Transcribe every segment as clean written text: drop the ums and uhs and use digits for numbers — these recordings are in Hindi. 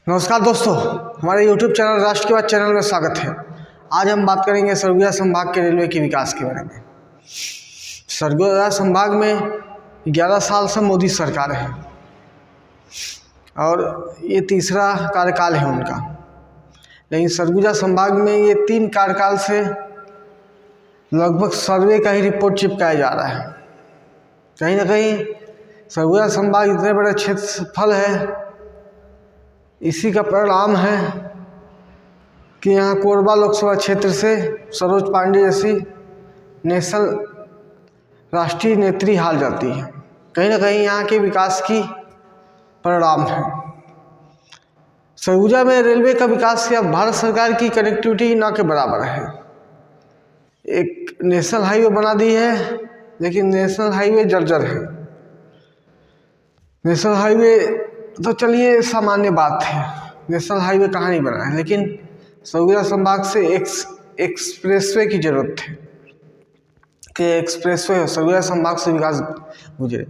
नमस्कार दोस्तों, हमारे YouTube चैनल राष्ट्र की बात चैनल में स्वागत है। आज हम बात करेंगे सरगुजा संभाग के रेलवे के विकास के बारे में। सरगुजा संभाग में 11 साल से मोदी सरकार है और ये तीसरा कार्यकाल है उनका। लेकिन सरगुजा संभाग में ये 3 कार्यकाल से लगभग सर्वे का ही रिपोर्ट चिपकाया जा रहा है। कहीं ना कहीं सरगुजा संभाग इतने बड़े क्षेत्रफल है, इसी का परिणाम है कि यहाँ कोरबा लोकसभा क्षेत्र से सरोज पांडे जैसी नेशनल राष्ट्रीय नेत्री हार जाती है। कहीं ना कहीं यहाँ के विकास की परिणाम है। सरगुजा में रेलवे का विकास या भारत सरकार की कनेक्टिविटी न के बराबर है। एक नेशनल हाईवे बना दी है, लेकिन नेशनल हाईवे जर्जर है। नेशनल हाईवे तो चलिए सामान्य बात है, नेशनल हाईवे कहाँ नहीं बना है, लेकिन सरगुजा संभाग से एक्सप्रेसवे की जरूरत है कि एक्सप्रेसवे सरगुजा संभाग से विकास गुजरे।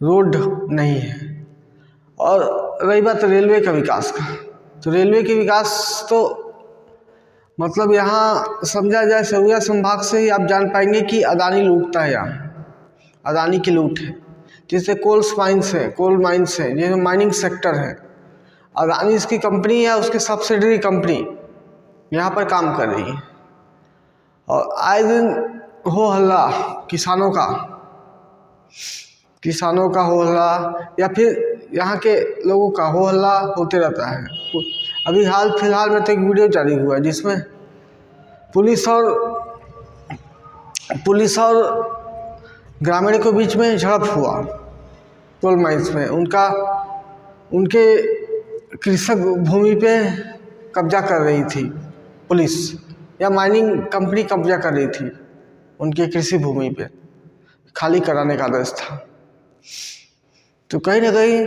रोड नहीं है। और रही बात रेलवे का विकास का, तो रेलवे के विकास तो मतलब यहाँ समझा जाए सरगुजा संभाग से ही आप जान पाएंगे कि अदानी लूटता है। यहाँ अदानी की लूट है, जैसे कोल माइंस है, जैसे माइनिंग सेक्टर है। अदानी इसकी कंपनी है, उसकी सब्सिडरी कंपनी यहाँ पर काम कर रही है। और आए दिन हो हल्ला किसानों का हो हल्ला, या फिर यहाँ के लोगों का हो हल्ला होते रहता है। अभी हाल फिलहाल में तो एक वीडियो जारी हुआ है जिसमें पुलिस और ग्रामीणों के बीच में झड़प हुआ कोल माइंस में। उनके कृषक भूमि पे कब्जा कर रही थी पुलिस, या माइनिंग कंपनी कब्जा कर रही थी उनके कृषि भूमि पे, खाली कराने का आदेश था। तो कहीं ना कहीं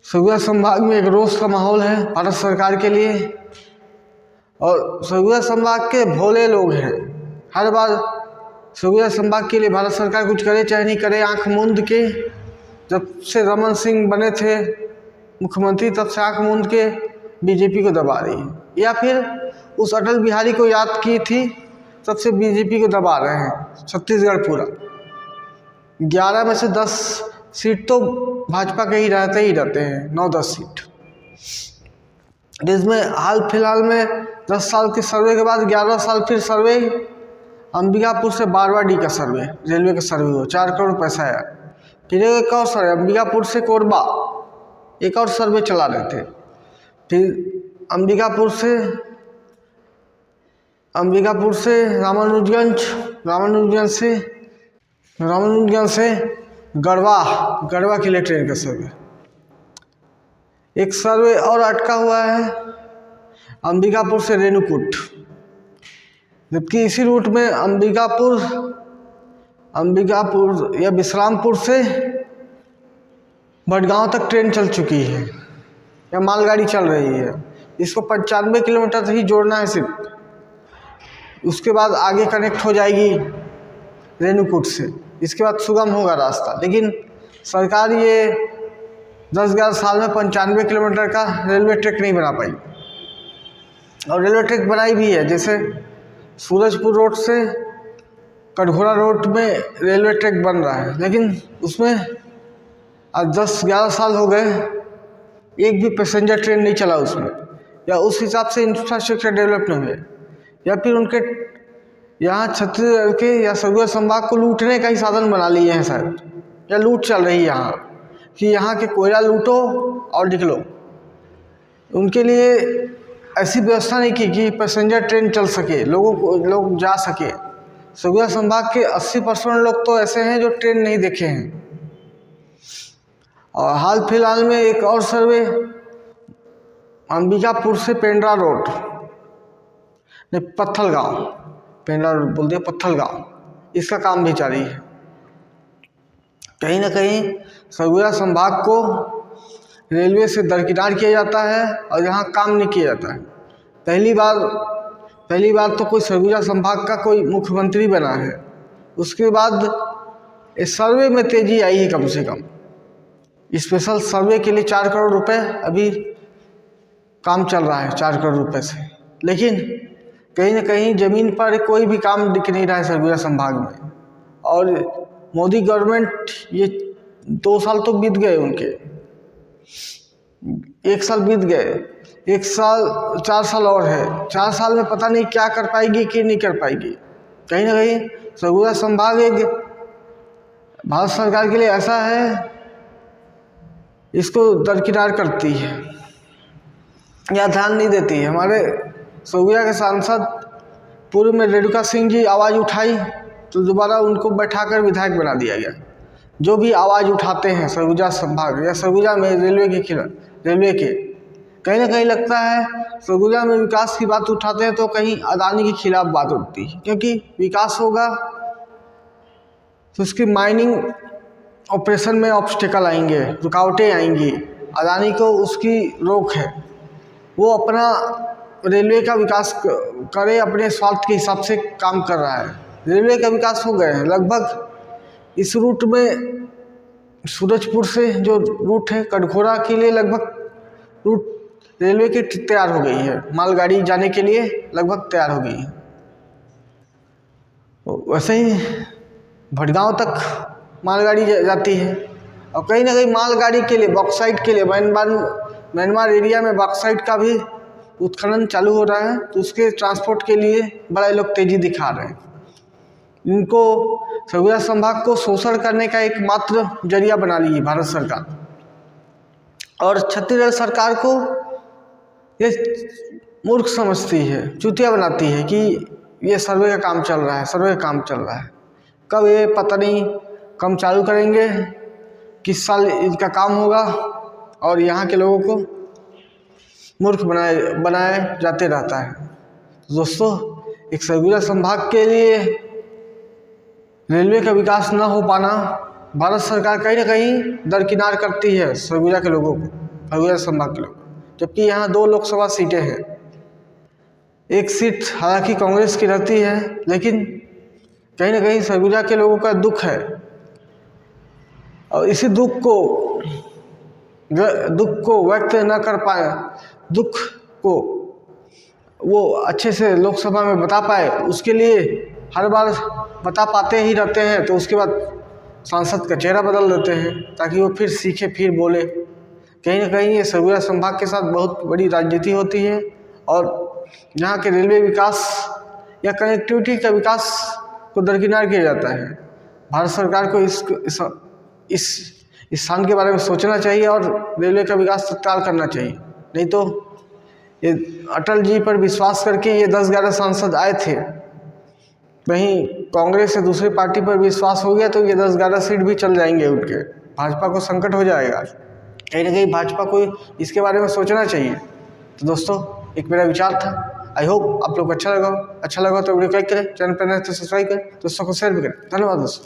सरगुजा संभाग में एक रोष का माहौल है भारत सरकार के लिए। और सरगुजा संभाग के भोले लोग हैं। हर बार सरगुजा संभाग के लिए भारत सरकार कुछ करे चाहे नहीं करे, आंख मूंद के, जब से रमन सिंह बने थे मुख्यमंत्री तब से आंख मूंद के बीजेपी को दबा रही है, या फिर उस अटल बिहारी को याद की थी तब से बीजेपी को दबा रहे हैं। छत्तीसगढ़ पूरा 11 में से 10 सीट तो भाजपा के ही रहते हैं, 9-10 सीट। जिसमें हाल फिलहाल में 10 साल के सर्वे के बाद 11 साल फिर सर्वे अंबिकापुर से बारवाडी का सर्वे, रेलवे का सर्वे हुआ, 4 करोड़ पैसा आया। फिर एक और सर्वे अंबिकापुर से कोरबा, एक और सर्वे चला रहे थे। फिर अंबिकापुर से रामानुजगंज से गढ़वा के लिए ट्रेन का सर्वे। एक सर्वे और अटका हुआ है अंबिकापुर से रेणुकूट, जबकि इसी रूट में अंबिकापुर या विश्रामपुर से भटगांव तक ट्रेन चल चुकी है या मालगाड़ी चल रही है। इसको 95 किलोमीटर ही जोड़ना है सिर्फ, उसके बाद आगे कनेक्ट हो जाएगी रेणुकूट से। इसके बाद सुगम होगा रास्ता। लेकिन सरकार ये 10-11 साल में 95 किलोमीटर का रेलवे ट्रैक नहीं बना पाई। और रेलवे ट्रैक बनाई भी है, जैसे सूरजपुर रोड से कटघोरा रोड में रेलवे ट्रैक बन रहा है, लेकिन उसमें आज 10-11 साल हो गए, एक भी पैसेंजर ट्रेन नहीं चला उसमें, या उस हिसाब से इंफ्रास्ट्रक्चर डेवलप नहीं हुए, या फिर उनके यहाँ छत्तीसगढ़ के या सरगुजा संभाग को लूटने का ही साधन बना लिए हैं शायद, या लूट चल रही है यहाँ कि यहाँ के कोयला लूटो और निकलो। उनके लिए ऐसी व्यवस्था नहीं की कि पैसेंजर ट्रेन चल सके, लोग जा सके। सरगुजा संभाग के 80% लोग तो ऐसे हैं जो ट्रेन नहीं देखे हैं। और हाल फिलहाल में एक और सर्वे अंबिकापुर से पेंड्रा रोड, नहीं पत्थलगांव, पेंड्रा रोड बोल दिया, पत्थलगांव, इसका काम भी जारी है। कहीं ना कहीं सरगुजा संभाग को रेलवे से दरकिनार किया जाता है और यहाँ काम नहीं किया जाता है। पहली बार तो कोई सरगुजा संभाग का कोई मुख्यमंत्री बना है, उसके बाद इस सर्वे में तेजी आई है कम से कम। स्पेशल सर्वे के लिए 4 करोड़ रुपए अभी काम चल रहा है, 4 करोड़ रुपए से। लेकिन कहीं ना कहीं ज़मीन पर कोई भी काम दिख नहीं रहा है सरगुजा संभाग में। और मोदी गवर्नमेंट, ये 2 साल तो बीत गए उनके, 1 साल बीत गए, 1 साल 4 साल और है। 4 साल में पता नहीं क्या कर पाएगी कि नहीं कर पाएगी। कहीं ना कहीं सरगुजा संभाग एक भारत सरकार के लिए ऐसा है, इसको दरकिनार करती है या ध्यान नहीं देती है। हमारे सरगुजा के सांसद पूर्व में रेणुका सिंह जी आवाज़ उठाई तो दोबारा उनको बैठाकर विधायक बना दिया गया। जो भी आवाज़ उठाते हैं सरगुजा संभाग या सरगुजा में रेलवे के खिलाफ, रेलवे के, कहीं ना कहीं लगता है सरगुजा में विकास की बात उठाते हैं तो कहीं अदानी के खिलाफ बात उठती है। क्योंकि विकास होगा तो उसकी माइनिंग ऑपरेशन में ऑब्स्टेकल आएंगे, रुकावटें आएंगी। अदानी को उसकी रोक है, वो अपना रेलवे का विकास करे, अपने स्वार्थ के हिसाब से काम कर रहा है। रेलवे का विकास हो गए हैं लगभग। इस रूट में सूरजपुर से जो रूट है कटघोरा के लिए लगभग रूट रेलवे की तैयार हो गई है, मालगाड़ी जाने के लिए लगभग तैयार हो गई है। वैसे ही भटगांव तक मालगाड़ी जाती है। और कहीं ना कहीं मालगाड़ी के लिए, बॉक्साइट के लिए, म्यांमार एरिया में बॉक्साइट का भी उत्खनन चालू हो रहा है, तो उसके ट्रांसपोर्ट के लिए बड़ा लोग तेजी दिखा रहे हैं। इनको सरगुजा संभाग को शोषण करने का एकमात्र जरिया बना ली है भारत सरकार। और छत्तीसगढ़ सरकार को ये मूर्ख समझती है, चूतिया बनाती है कि ये सर्वे का काम चल रहा है, सर्वे का काम चल रहा है। कब ये पता नहीं कम चालू करेंगे, किस साल इसका काम होगा, और यहाँ के लोगों को मूर्ख बनाए जाते रहता है। दोस्तों, एक सरगुजा संभाग के लिए रेलवे का विकास न हो पाना, भारत सरकार कहीं ना कहीं दरकिनार करती है सरगुजा के लोगों को, सरगुजा संभाग के लोगों को। जबकि यहाँ 2 लोकसभा सीटें हैं, 1 सीट हालांकि कांग्रेस की रहती है, लेकिन कहीं ना कहीं सरगुजा के लोगों का दुख है। और इसी दुख को व्यक्त न कर पाए, दुख को वो अच्छे से लोकसभा में बता पाए, उसके लिए हर बार बता पाते ही रहते हैं, तो उसके बाद सांसद का चेहरा बदल देते हैं ताकि वो फिर सीखे, फिर बोले। कहीं ना कहीं ये सरगुजा संभाग के साथ बहुत बड़ी राजनीति होती है। और यहाँ के रेलवे विकास या कनेक्टिविटी का विकास को दरकिनार किया जाता है। भारत सरकार को इस स्थान के बारे में सोचना चाहिए और रेलवे का विकास तत्काल करना चाहिए। नहीं तो ये अटल जी पर विश्वास करके ये 10-11 सांसद आए थे, वहीं कांग्रेस से दूसरी पार्टी पर विश्वास हो गया तो ये 10-11 सीट भी चल जाएंगे उनके। भाजपा को संकट हो जाएगा। कहीं ना कहीं भाजपा को इसके बारे में सोचना चाहिए। तो दोस्तों, एक मेरा विचार था। आई होप आप लोग अच्छा लगा तो वीडियो को लाइक करें, चैनल पर नए तो सब्सक्राइब करें, दोस्तों को शेयर भी करें। धन्यवाद दोस्तों।